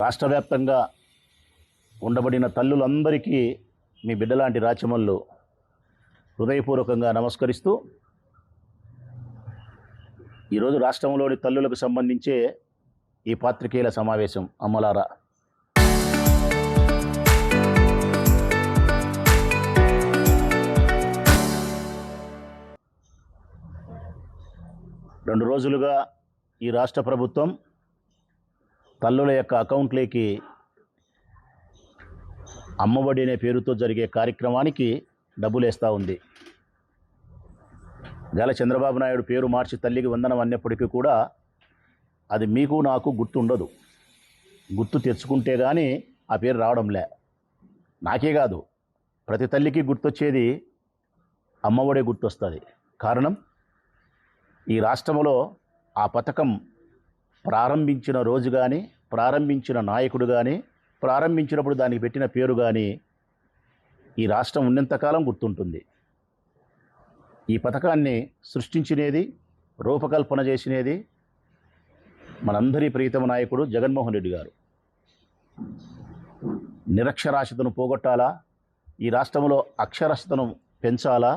రాష్ట్ర వ్యాప్తంగా ఉండబడిన తల్లులందరికీ మీ బిడ్డలాంటి రాచమల్లు హృదయపూర్వకంగా నమస్కరిస్తూ ఈరోజు రాష్ట్రంలోని తల్లులకు సంబంధించే ఈ పాత్రికేయుల సమావేశం. అమ్మలారా, రెండు రోజులుగా ఈ రాష్ట్ర ప్రభుత్వం తల్లుల యొక్క అకౌంట్లోకి అమ్మఒడి అనే పేరుతో జరిగే కార్యక్రమానికి డబ్బులు వేస్తూ ఉంది. గల చంద్రబాబు నాయుడు పేరు మార్చి తల్లికి వందనం అన్నప్పటికీ కూడా అది మీకు నాకు గుర్తుండదు. గుర్తు తెచ్చుకుంటే కానీ ఆ పేరు రావడంలే. నాకే కాదు, ప్రతి తల్లికి గుర్తొచ్చేది అమ్మఒడే గుర్తొస్తుంది. కారణం, ఈ రాష్ట్రంలో ఆ పథకం ప్రారంభించిన రోజు కానీ, ప్రారంభించిన నాయకుడు కానీ, ప్రారంభించినప్పుడు దానికి పెట్టిన పేరు కానీ ఈ రాష్ట్రం ఉన్నంతకాలం గుర్తుంటుంది. ఈ పథకాన్ని సృష్టించినది, రూపకల్పన చేసినది మనందరి ప్రీతమ నాయకుడు జగన్మోహన్ రెడ్డి గారు. నిరక్షరాస్యతను పోగొట్టాలా, ఈ రాష్ట్రంలో అక్షరాస్యతను పెంచాలా,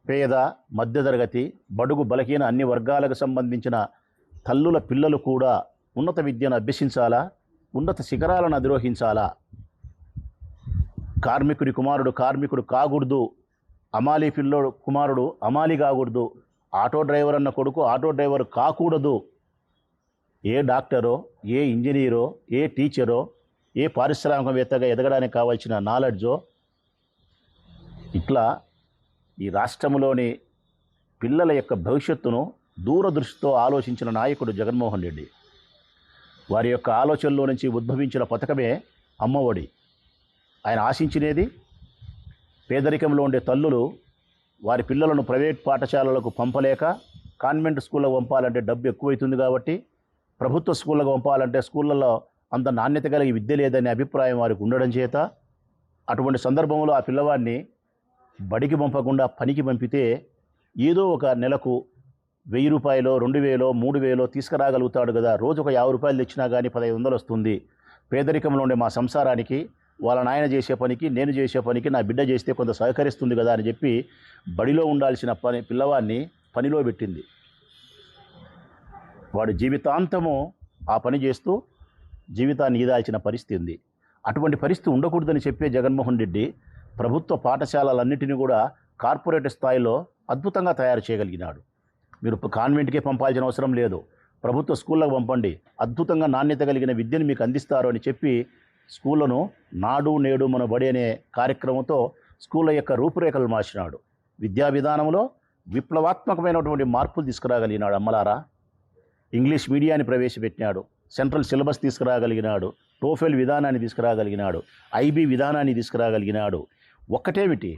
పేద, మధ్యతరగతి, బడుగు బలహీన అన్ని వర్గాలకు సంబంధించిన తల్లుల పిల్లలు కూడా ఉన్నత విద్యను అభ్యసించాలా, ఉన్నత శిఖరాలను అధిరోహించాలా. కార్మికుడి కుమారుడు కార్మికుడు కాకూడదు, అమాలి పిల్లోడు కుమారుడు అమాలి కాకూడదు, ఆటో డ్రైవర్ అన్న కొడుకు ఆటో డ్రైవర్ కాకూడదు. ఏ డాక్టరో, ఏ ఇంజనీరో, ఏ టీచరో, ఏ పారిశ్రామికవేత్తగా ఎదగడానికి కావాల్సిన నాలెడ్జో, ఇట్లా ఈ రాష్ట్రంలోని పిల్లల యొక్క భవిష్యత్తును దూరదృష్టితో ఆలోచించిన నాయకుడు జగన్మోహన్ రెడ్డి. వారి యొక్క ఆలోచనలో నుంచి ఉద్భవించిన పథకమే అమ్మఒడి. ఆయన ఆశించినది పేదరికంలో ఉండే తల్లులు వారి పిల్లలను ప్రైవేట్ పాఠశాలలకు పంపలేక, కాన్వెంట్ స్కూళ్ళకు పంపాలంటే డబ్బు ఎక్కువైతుంది కాబట్టి, ప్రభుత్వ స్కూళ్ళకు పంపాలంటే స్కూళ్ళల్లో అంత నాణ్యత కలిగి విద్య లేదనే అభిప్రాయం వారికి ఉండడం చేత అటువంటి సందర్భంలో ఆ పిల్లవాడిని బడికి పంపకుండా పనికి పంపితే ఏదో ఒక నెలకు 1000 రూపాయలు, 2000, 3000 తీసుకురాగలుగుతాడు కదా. రోజు ఒక 50 రూపాయలు తెచ్చినా కానీ 1500 వస్తుంది. పేదరికంలో ఉండే మా సంసారానికి, వాళ్ళ నాయన చేసే పనికి, నేను చేసే పనికి నా బిడ్డ చేస్తే కొంత సహకరిస్తుంది కదా అని చెప్పి బడిలో ఉండాల్సిన పిల్లవాడిని పనిలో పెట్టింది. వాడు జీవితాంతము ఆ పని చేస్తూ జీవితాన్ని ఈదాల్సిన పరిస్థితి ఉంది. అటువంటి పరిస్థితి ఉండకూడదని చెప్పే జగన్మోహన్ రెడ్డి ప్రభుత్వ పాఠశాలలన్నింటినీ కూడా కార్పొరేట్ స్థాయిలో అద్భుతంగా తయారు చేయగలిగినాడు. మీరు కాన్వెంట్కే పంపాల్సిన అవసరం లేదు, ప్రభుత్వ స్కూళ్ళకు పంపండి, అద్భుతంగా నాణ్యత కలిగిన విద్యను మీకు అందిస్తారు అని చెప్పి స్కూళ్ళను నాడు నేడు మన బడి అనే కార్యక్రమంతో స్కూళ్ళ యొక్క రూపురేఖలు మార్చినాడు. విద్యా విధానంలో విప్లవాత్మకమైనటువంటి మార్పులు తీసుకురాగలిగినాడు. అమ్మలారా, ఇంగ్లీష్ మీడియాన్ని ప్రవేశపెట్టినాడు, సెంట్రల్ సిలబస్ తీసుకురాగలిగినాడు, టోఫెల్ విధానాన్ని తీసుకురాగలిగినాడు, ఐబీ విధానాన్ని తీసుకురాగలిగినాడు. ఒక్కటేమిటి,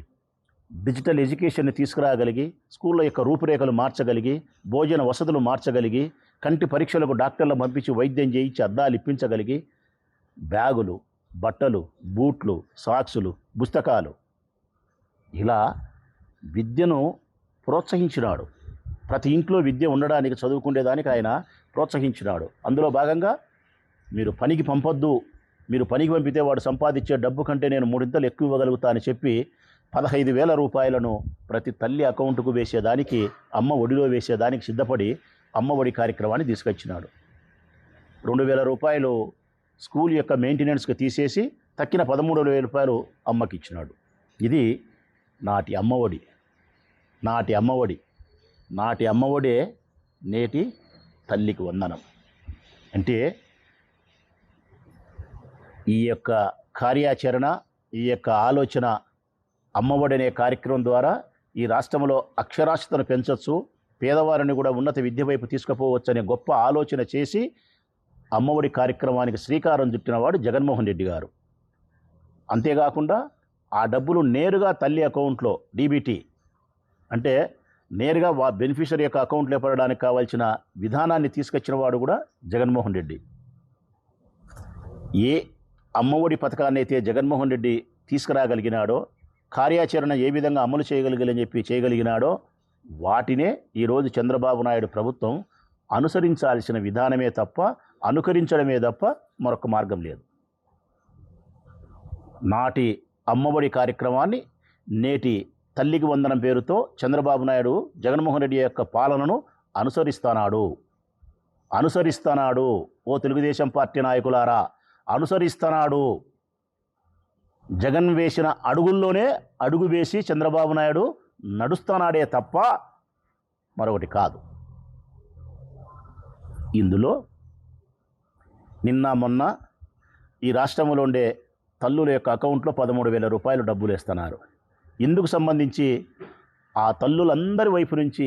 డిజిటల్ ఎడ్యుకేషన్ని తీసుకురాగలిగి స్కూళ్ళ యొక్క రూపురేఖలు మార్చగలిగి, భోజన వసతులు మార్చగలిగి, కంటి పరీక్షలకు డాక్టర్లు పంపించి వైద్యం చేయించి అద్దాలు ఇప్పించగలిగి, బ్యాగులు, బట్టలు, బూట్లు, సాక్సులు, పుస్తకాలు, ఇలా విద్యను ప్రోత్సహించినాడు. ప్రతి ఇంట్లో విద్య ఉండడానికి, చదువుకునేదానికి ఆయన ప్రోత్సహించినాడు. అందులో భాగంగా మీరు పనికి పంపొద్దు, మీరు పనికి పంపితే వాడు సంపాదించే డబ్బు కంటే నేను 3 ఇంతలు ఎక్కువ ఇవ్వగలుగుతా అని చెప్పి 15,000 రూపాయలను ప్రతి తల్లి అకౌంటుకు వేసేదానికి, అమ్మ ఒడిలో వేసేదానికి సిద్ధపడి అమ్మ ఒడి కార్యక్రమాన్ని తీసుకొచ్చినాడు. 2,000 రూపాయలు స్కూల్ యొక్క మెయింటెనెన్స్కి తీసేసి తక్కిన 13,000 రూపాయలు అమ్మకి ఇచ్చినాడు. ఇది నాటి అమ్మఒడి. నాటి అమ్మఒడి, నాటి అమ్మఒడే నేటి తల్లికి వందనం. అంటే ఈ యొక్క కార్యాచరణ, ఈ యొక్క ఆలోచన, అమ్మఒడి అనే కార్యక్రమం ద్వారా ఈ రాష్ట్రంలో అక్షరాస్యతను పెంచవచ్చు, పేదవారిని కూడా ఉన్నత విద్య వైపు తీసుకుపోవచ్చు అనే గొప్ప ఆలోచన చేసి అమ్మఒడి కార్యక్రమానికి శ్రీకారం చుట్టినవాడు జగన్మోహన్ రెడ్డి గారు. అంతేకాకుండా ఆ డబ్బులు నేరుగా తల్లి అకౌంట్లో, డీబీటీ అంటే నేరుగా బెనిఫిషరీ యొక్క అకౌంట్లో పడడానికి కావాల్సిన విధానాన్ని తీసుకొచ్చిన వాడు కూడా జగన్మోహన్ రెడ్డి. ఏ అమ్మఒడి పథకాన్ని అయితే జగన్మోహన్ రెడ్డి తీసుకురాగలిగినాడో, కార్యాచరణ ఏ విధంగా అమలు చేయగలిగినాడో వాటినే ఈరోజు చంద్రబాబు నాయుడు ప్రభుత్వం అనుసరించాల్సిన విధానమే తప్ప అనుకరించడమే తప్ప మరొక మార్గం లేదు. నాటి అమ్మఒడి కార్యక్రమాన్ని నేటి తల్లికి వందనం పేరుతో చంద్రబాబు నాయుడు జగన్మోహన్ రెడ్డి యొక్క పాలనను అనుసరిస్తున్నాడు. ఓ తెలుగుదేశం పార్టీ నాయకులారా, అనుసరిస్తున్నాడు. జగన్ వేసిన అడుగుల్లోనే అడుగు వేసి చంద్రబాబు నాయుడు నడుస్తున్నాడే తప్ప మరొకటి కాదు. ఇందులో నిన్న మొన్న ఈ రాష్ట్రంలో ఉండే తల్లుల యొక్క అకౌంట్లో 13,000 రూపాయలు డబ్బులు వేస్తున్నారు. ఇందుకు సంబంధించి ఆ తల్లులందరి వైపు నుంచి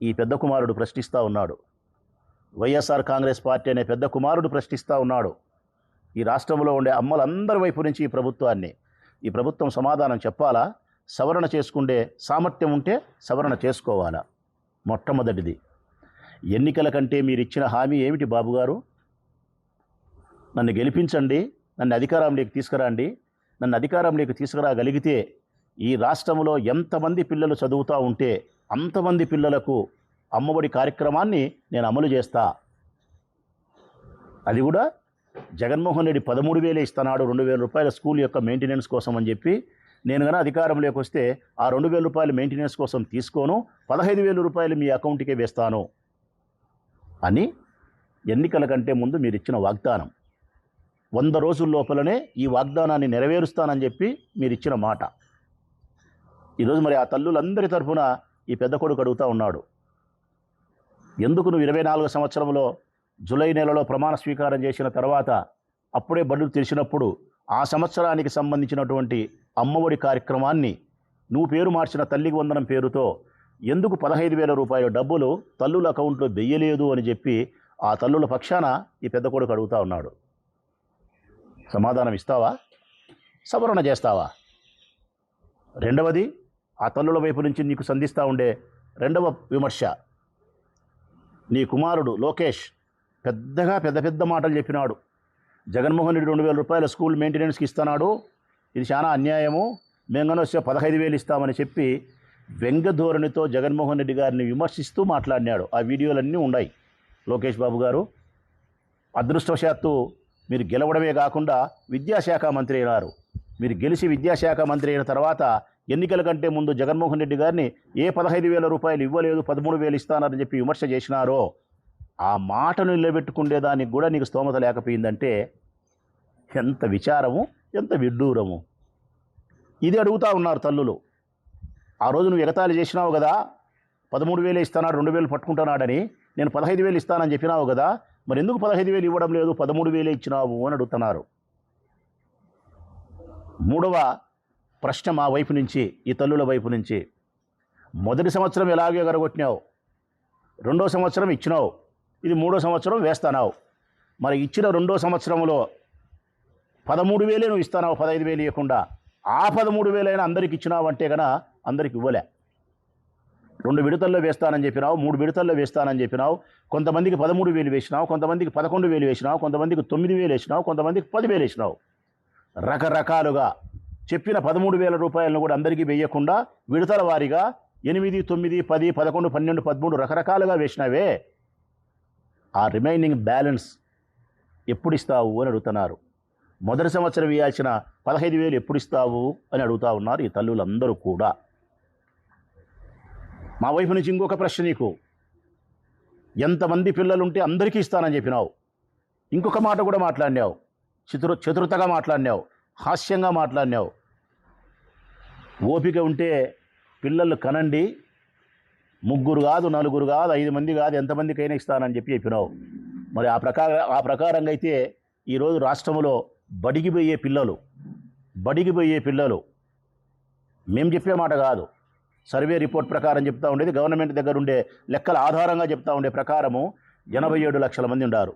ఈ పెద్ద కుమారుడు ప్రశ్నిస్తూ ఉన్నాడు. వైఎస్ఆర్ కాంగ్రెస్ పార్టీ అనే పెద్ద కుమారుడు ప్రశ్నిస్తూ ఉన్నాడు. ఈ రాష్ట్రంలో ఉండే అమ్మలందరి వైపు నుంచి ఈ ప్రభుత్వం సమాధానం చెప్పాలా? సవరణ చేసుకుంటే సామర్థ్యం ఉంటే సవరణ చేసుకోవాలా? మొట్టమొదటిది, ఎన్నికల కంటే మీరు ఇచ్చిన హామీ ఏమిటి బాబుగారు? నన్ను గెలిపించండి, నన్ను అధికారంలోకి తీసుకురండి. నన్ను అధికారంలోకి తీసుకురాగలిగితే ఈ రాష్ట్రంలో ఎంతమంది పిల్లలు చదువుతూ ఉంటే అంతమంది పిల్లలకు అమ్మఒడి కార్యక్రమాన్ని నేను అమలు చేస్తా. అది కూడా జగన్మోహన్ రెడ్డి 13,000 ఇస్తున్నాడు, 2,000 రూపాయల స్కూల్ యొక్క మెయింటెనెన్స్ కోసం అని చెప్పి. నేను కనుక అధికారంలోకి వస్తే ఆ 2,000 రూపాయల మెయింటెనెన్స్ కోసం తీసుకోను, 15,000 రూపాయలు మీ అకౌంట్కే వేస్తాను అని ఎన్నికల కంటే ముందు మీరు ఇచ్చిన వాగ్దానం. 100 రోజుల లోపలనే ఈ వాగ్దానాన్ని నెరవేరుస్తానని చెప్పి మీరు ఇచ్చిన మాట. ఈరోజు మరి ఆ తల్లులందరి తరఫున ఈ పెద్ద కొడుకు అడుగుతూ ఉన్నాడు, ఎందుకు నువ్వు 24 సంవత్సరంలో జూలై నెలలో ప్రమాణ స్వీకారం చేసిన తర్వాత అప్పుడే బడులు తెరిచినప్పుడు ఆ సంవత్సరానికి సంబంధించినటువంటి అమ్మఒడి కార్యక్రమాన్ని నువ్వు పేరు మార్చిన తల్లికి వందనం పేరుతో ఎందుకు 15,000 రూపాయల డబ్బులు తల్లుల అకౌంట్లో వెయ్యలేదు అని చెప్పి ఆ తల్లుల పక్షాన ఈ పెద్ద కొడుకు అడుగుతూ ఉన్నాడు. సమాధానం ఇస్తావా? సవరణ చేస్తావా? రెండవది, ఆ తల్లుల వైపు నుంచి నీకు సంధిస్తూ ఉండే రెండవ విమర్శ, నీ కుమారుడు లోకేష్ పెద్ద మాటలు చెప్పినాడు. జగన్మోహన్ రెడ్డి 2,000 రూపాయల స్కూల్ మెయింటెనెన్స్కి ఇస్తున్నాడు, ఇది చాలా అన్యాయము, మేము కానీ వస్తే 15,000 ఇస్తామని చెప్పి వ్యంగ్య ధోరణితో జగన్మోహన్ రెడ్డి గారిని విమర్శిస్తూ మాట్లాడినాడు. ఆ వీడియోలన్నీ ఉన్నాయి. లోకేష్ బాబు గారు, అదృష్టవశాత్తు మీరు గెలవడమే కాకుండా విద్యాశాఖ మంత్రి అయినారు. మీరు గెలిచి విద్యాశాఖ మంత్రి అయిన తర్వాత ఎన్నికల కంటే ముందు జగన్మోహన్ రెడ్డి గారిని ఏ 15,000 రూపాయలు ఇవ్వలేదు, 13,000 ఇస్తానని చెప్పి విమర్శ చేసినారో ఆ మాటను నిలబెట్టుకునేదానికి కూడా నీకు స్తోమత లేకపోయిందంటే ఎంత విచారము, ఎంత విడ్డూరము. ఇది అడుగుతూ ఉన్నారు తల్లులు. ఆ రోజు నువ్వు ఎగతాళి చేసినావు కదా, 13,000 ఇస్తున్నాడు, 2,000 పట్టుకుంటున్నాడని, నేను 15,000 ఇస్తానని చెప్పినావు కదా, మరి ఎందుకు 15,000 ఇవ్వడం లేదు, 13,000 ఇచ్చినావు అని అడుగుతున్నారు. మూడవ ప్రశ్న మా వైపు నుంచి, ఈ తల్లుల వైపు నుంచి, మొదటి సంవత్సరం ఎలాగే ఎగరగొట్టినావు, రెండో సంవత్సరం ఇచ్చినావు, ఇది మూడో సంవత్సరం వేస్తున్నావు. మరి ఇచ్చిన రెండో సంవత్సరంలో 13,000 నువ్వు ఇస్తున్నావు, 15,000 ఇవ్వకుండా. ఆ 13,000 అయినా అందరికి ఇచ్చినావు అంటే కనుక అందరికి ఇవ్వలే. 2 విడతల్లో వేస్తానని చెప్పినావు, 3 విడతల్లో వేస్తానని చెప్పినావు. కొంతమందికి 13,000 వేసినావు, కొంతమందికి 11,000 వేసినావు, కొంతమందికి 9,000 వేసినావు, కొంతమందికి 10,000 వేసినావు. రకరకాలుగా చెప్పిన 13,000 రూపాయలను కూడా అందరికీ వేయకుండా విడతల వారీగా 8, 9, 10, 11, 12, 13 రకరకాలుగా వేసినావే. ఆ రిమైనింగ్ బ్యాలెన్స్ ఎప్పుడు ఇస్తావు అని అడుగుతున్నారు. మొదటి సంవత్సరం ఇవ్వాల్సిన 15,000 ఎప్పుడు ఇస్తావు అని అడుగుతూ ఉన్నారు ఈ తల్లులందరూ కూడా. మా వైపు నుంచి ఇంకొక ప్రశ్న నీకు, ఎంతమంది పిల్లలుంటే అందరికీ ఇస్తానని చెప్పినావు. ఇంకొక మాట కూడా మాట్లాడినావు, చతురతగా మాట్లాడినావు, హాస్యంగా మాట్లాడినావు. ఓపిక ఉంటే పిల్లలు కనండి, 3 కాదు, 4 కాదు, 5 మంది కాదు, ఎంతమందికైనా ఇస్తానని చెప్పినావు. మరి ఆ ప్రకారంగా అయితే ఈరోజు రాష్ట్రంలో బడికి పోయే పిల్లలు మేము చెప్పే మాట కాదు, సర్వే రిపోర్ట్ ప్రకారం చెప్తా ఉండేది, గవర్నమెంట్ దగ్గర ఉండే లెక్కల ఆధారంగా చెప్తా ఉండే ప్రకారము 87 లక్షల మంది ఉండారు.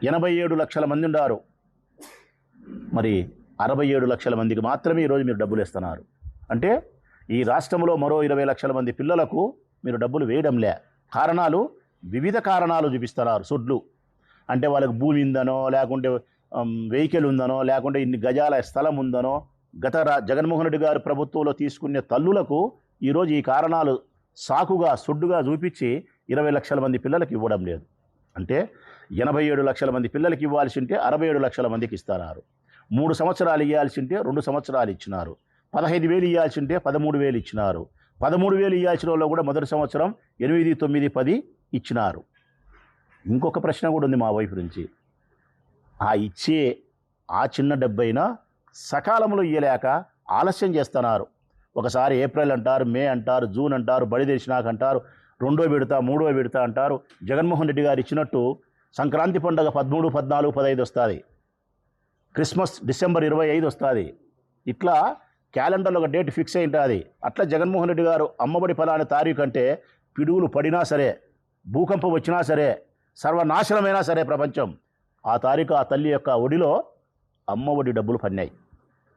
87 లక్షల మంది ఉండారు. మరి 67 లక్షల మందికి మాత్రమే ఈరోజు మీరు డబ్బులు ఇస్తున్నారు. అంటే ఈ రాష్ట్రంలో మరో 20 లక్షల మంది పిల్లలకు మీరు డబ్బులు వేయడంలే. కారణాలు, వివిధ కారణాలు చూపిస్తున్నారు. సొడ్లు అంటే వాళ్ళకి భూమి ఉందనో, లేకుంటే వెహికల్ ఉందనో, లేకుంటే ఇన్ని గజాల స్థలం ఉందనో, జగన్మోహన్ రెడ్డి గారు ప్రభుత్వంలో తీసుకునే తల్లులకు ఈరోజు ఈ కారణాలు సాకుగా, సొడ్డుగా చూపించి 20 లక్షల మంది పిల్లలకు ఇవ్వడం లేదు. అంటే 87 లక్షల మంది పిల్లలకి ఇవ్వాల్సి ఉంటే 67 లక్షల మందికి ఇస్తున్నారు. 3 సంవత్సరాలు ఇవ్వాల్సి ఉంటే 2 సంవత్సరాలు ఇచ్చినారు. 15,000 ఇవ్వాల్సి ఉంటే 13,000 ఇచ్చినారు. 13,000 ఇవ్వాల్సిన వాళ్ళు కూడా మొదటి సంవత్సరం 8, 9, 10 ఇచ్చినారు. ఇంకొక ప్రశ్న కూడా ఉంది మా వైపు నుంచి. ఆ ఇచ్చే ఆ చిన్న డబ్బైనా సకాలంలో ఇయ్యలేక ఆలస్యం చేస్తున్నారు. ఒకసారి ఏప్రిల్ అంటారు, మే అంటారు, జూన్ అంటారు, బడి తెరిచినాక అంటారు, 2వ విడత 3వ విడత అంటారు. జగన్మోహన్ రెడ్డి గారు ఇచ్చినట్టు సంక్రాంతి పండుగ 13, 14, 15 వస్తుంది. క్రిస్మస్ డిసెంబర్ 25 వస్తుంది. ఇట్లా క్యాలెండర్లో ఒక డేట్ ఫిక్స్ అయి ఉంటుంది. అట్లా జగన్మోహన్ రెడ్డి గారు అమ్మబడి ఫలానా తారీఖు అంటే పిడుగులు పడినా సరే, భూకంపం వచ్చినా సరే, సర్వనాశనమైనా సరే ప్రపంచం, ఆ తారీఖు ఆ తల్లి యొక్క ఒడిలో అమ్మఒడి డబ్బులు పడినాయి.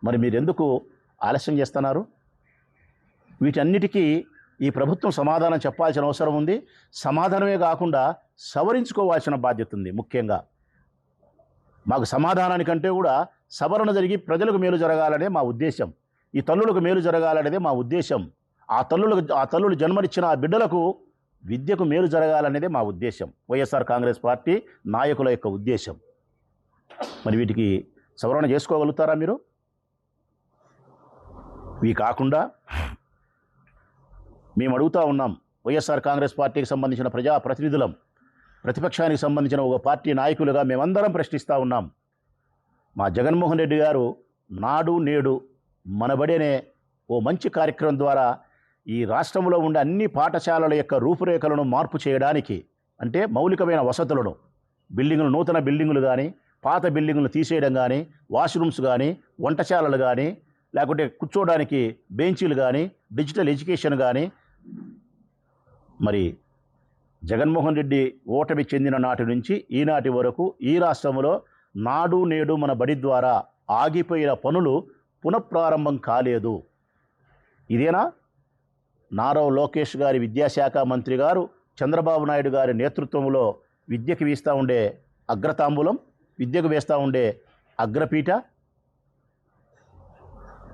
మరి మీరెందుకు ఆలస్యం చేస్తున్నారు? వీటన్నిటికీ ఈ ప్రభుత్వం సమాధానం చెప్పాల్సిన అవసరం ఉంది. సమాధానమే కాకుండా సవరించుకోవాల్సిన బాధ్యత ఉంది. ముఖ్యంగా మాకు సమాధానానికంటే కూడా సవరణ జరిగి ప్రజలకు మేలు జరగాలనే మా ఉద్దేశం. ఈ తల్లులకు మేలు జరగాలనేదే మా ఉద్దేశం. ఆ తల్లులు జన్మనిచ్చిన ఆ బిడ్డలకు విద్యకు మేలు జరగాలనేదే మా ఉద్దేశం. వైఎస్ఆర్ కాంగ్రెస్ పార్టీ నాయకుల యొక్క ఉద్దేశం. మరి వీటికి సవరణ చేసుకోగలుగుతారా మీరు? ఇవి కాకుండా మేము అడుగుతూ ఉన్నాం, వైఎస్ఆర్ కాంగ్రెస్ పార్టీకి సంబంధించిన ప్రజాప్రతినిధులం, ప్రతిపక్షానికి సంబంధించిన ఒక పార్టీ నాయకులుగా మేమందరం ప్రశ్నిస్తూ ఉన్నాం. మా జగన్మోహన్ రెడ్డి గారు నాడు నేడు మనబడి అనే ఓ మంచి కార్యక్రమం ద్వారా ఈ రాష్ట్రంలో ఉండే అన్ని పాఠశాలల యొక్క రూపురేఖలను మార్పు చేయడానికి, అంటే మౌలికమైన వసతులను, నూతన బిల్డింగులు కానీ, పాత బిల్డింగులు తీసేయడం కానీ, వాష్రూమ్స్ కానీ, వంటశాలలు కానీ, లేకుంటే కూర్చోవడానికి బెంచీలు కానీ, డిజిటల్ ఎడ్యుకేషన్ కానీ, మరి జగన్మోహన్ రెడ్డి ఓటమి చెందిన నాటి నుంచి ఈనాటి వరకు ఈ రాష్ట్రంలో నాడు నేడు మన బడి ద్వారా ఆగిపోయిన పనులు పునఃప్రారంభం కాలేదు. ఇదేనా నారా లోకేష్ గారి విద్యాశాఖ మంత్రి గారు చంద్రబాబు నాయుడు గారి నేతృత్వంలో విద్యకు వేస్తూ ఉండే అగ్రతాంబూలం, విద్యకు వేస్తూ ఉండే అగ్రపీఠ?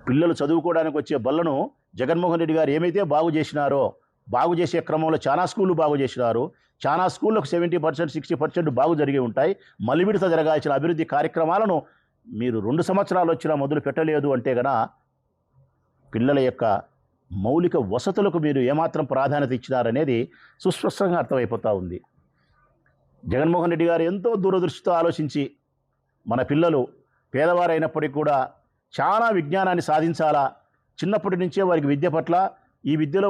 పిల్లలు చదువుకోవడానికి వచ్చే బళ్ళను జగన్మోహన్ రెడ్డి గారు ఏమైతే బాగు చేసినారో, బాగు చేసే క్రమంలో చాలా స్కూళ్ళు బాగు చేసినారు. చాలా స్కూళ్ళకు 70%, 60% బాగు జరిగి ఉంటాయి. మలివిడత జరగాల్సిన అభివృద్ధి కార్యక్రమాలను మీరు 2 సంవత్సరాలు వచ్చినా మొదలు పెట్టలేదు అంటే గన పిల్లల యొక్క మౌలిక వసతులకు మీరు ఏమాత్రం ప్రాధాన్యత ఇచ్చినారనేది సుస్పష్టంగా అర్థమైపోతూ ఉంది. జగన్మోహన్ రెడ్డి గారు ఎంతో దూరదృష్టితో ఆలోచించి మన పిల్లలు పేదవారైనప్పటికీ కూడా చాలా విజ్ఞానాన్ని సాధించాలా, చిన్నప్పటి నుంచే వారికి విద్య పట్ల, ఈ విద్యలో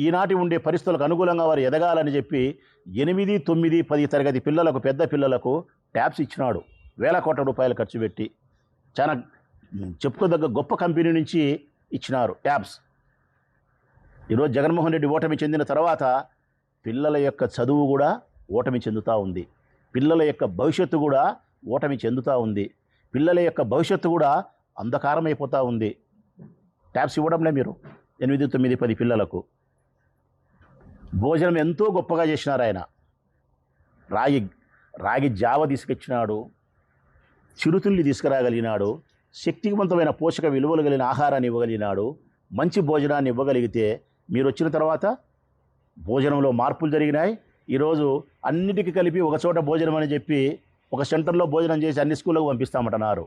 ఈనాటి ఉండే పరిస్థితులకు అనుకూలంగా వారు ఎదగాలని చెప్పి 8, 9, 10 తరగతి పిల్లలకు, పెద్ద పిల్లలకు ట్యాబ్స్ ఇచ్చినాడు. వేల కోట్ల రూపాయలు ఖర్చు పెట్టి చాలా చెప్పుకోదగ్గ గొప్ప కంపెనీ నుంచి ఇచ్చినారు ట్యాబ్స్. ఈరోజు జగన్మోహన్ రెడ్డి ఓటమి చెందిన తర్వాత పిల్లల యొక్క చదువు కూడా ఓటమి చెందుతూ ఉంది. పిల్లల యొక్క భవిష్యత్తు కూడా ఓటమి చెందుతూ ఉంది. పిల్లల యొక్క భవిష్యత్తు కూడా అంధకారం అయిపోతూ ఉంది. ట్యాబ్స్ ఇవ్వడంలే మీరు 8, 9, 10 పిల్లలకు. భోజనం ఎంతో గొప్పగా చేసినారు ఆయన. రాగి జావ తీసుకొచ్చినాడు, చిరుతిళ్ళు తీసుకురాగలిగినాడు, శక్తివంతమైన పోషక విలువలు కలిగిన ఆహారాన్ని ఇవ్వగలిగినాడు. మంచి భోజనాన్ని ఇవ్వగలిగితే మీరు వచ్చిన తర్వాత భోజనంలో మార్పులు జరిగినాయి. ఈరోజు అన్నిటికీ కలిపి ఒక చోట భోజనం అని చెప్పి ఒక సెంటర్లో భోజనం చేసి అన్ని స్కూళ్ళకు పంపిస్తామంటున్నారు.